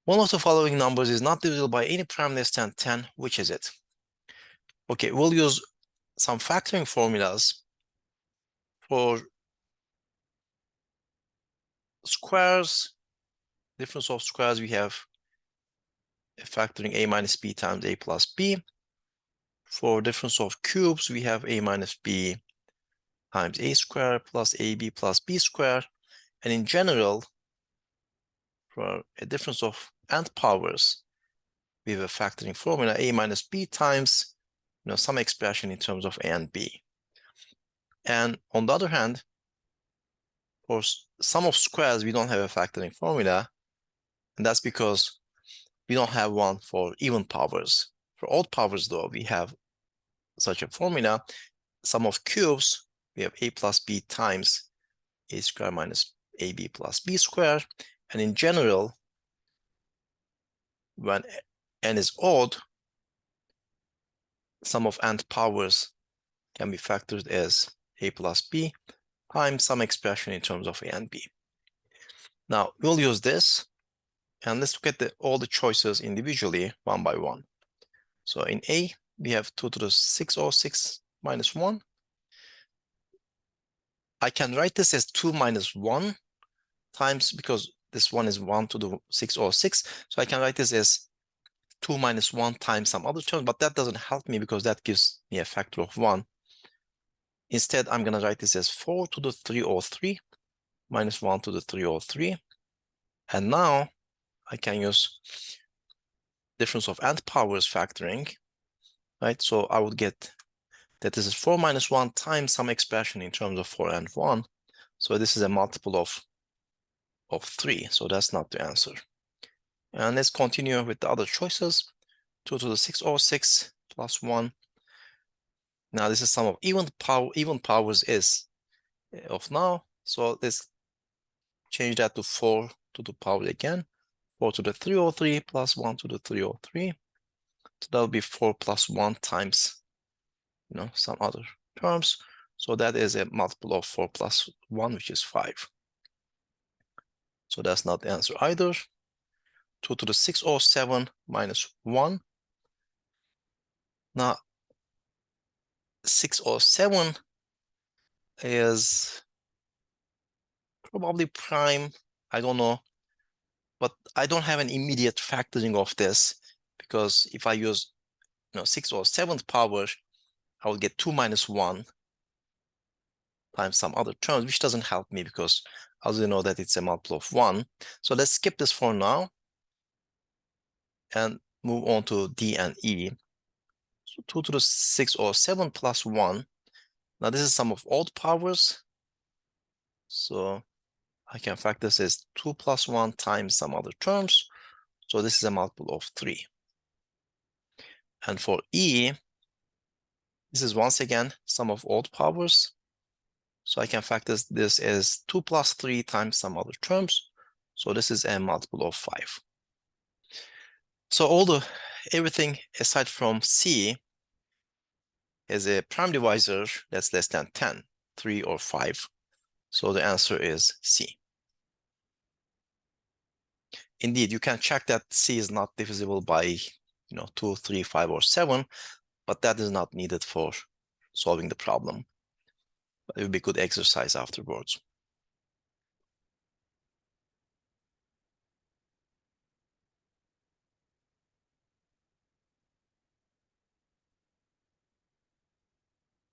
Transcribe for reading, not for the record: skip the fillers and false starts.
One of the following numbers is not divisible by any prime less than 10. Which is it? Okay, we'll use some factoring formulas for squares. Difference of squares, we have factoring a minus b times a plus b. For difference of cubes, we have a minus b times a squared plus ab plus b squared. And in general, for a difference of nth powers, we have a factoring formula a minus b times some expression in terms of a and b. And on the other hand, for sum of squares, we don't have a factoring formula, and that's because we don't have one for even powers. For odd powers, though, we have such a formula. Sum of cubes, we have a plus b times a squared minus ab plus b squared. And in general, when n is odd, sum of nth powers can be factored as a plus b times some expression in terms of a and b. Now, we'll use this, and let's look at all the choices individually, one by one. So in A, we have 2 to the 606 minus 1. I can write this as 2 minus 1 times, because this one is 1 to the 606. So I can write this as 2 minus 1 times some other term, but that doesn't help me because that gives me a factor of 1. Instead, I'm going to write this as 4 to the 303 minus 1 to the 303. And now I can use difference of nth powers factoring, right? So I would get that this is 4 minus 1 times some expression in terms of 4 and 1. So this is a multiple of 3. So that's not the answer. And let's continue with the other choices. 2 to the 606 plus 1. Now this is sum of even powers is of now. So let's change that to 4 to the power again. 4 to the 303 plus 1 to the 303. So that will be 4 plus 1 times some other terms. So that is a multiple of 4 plus 1, which is 5. So that's not the answer either. 2 to the 607 minus 1. Now, 607 is probably prime. I don't know. But I don't have an immediate factoring of this, because if I use 607th power, I will get 2 minus 1 times some other terms, which doesn't help me because I also know that it's a multiple of 1. So let's skip this for now and move on to D and E. So 2 to the 607 plus 1. Now this is sum of odd powers. So I can factor this as 2 plus 1 times some other terms. So this is a multiple of 3. And for E, this is once again sum of odd powers. So I can factor this as 2 plus 3 times some other terms. So this is a multiple of 5. So everything aside from C is a prime divisor that's less than 10, 3 or 5. So the answer is C. Indeed, you can check that C is not divisible by 2, 3, 5, or 7, but that is not needed for solving the problem. But it would be good exercise afterwards.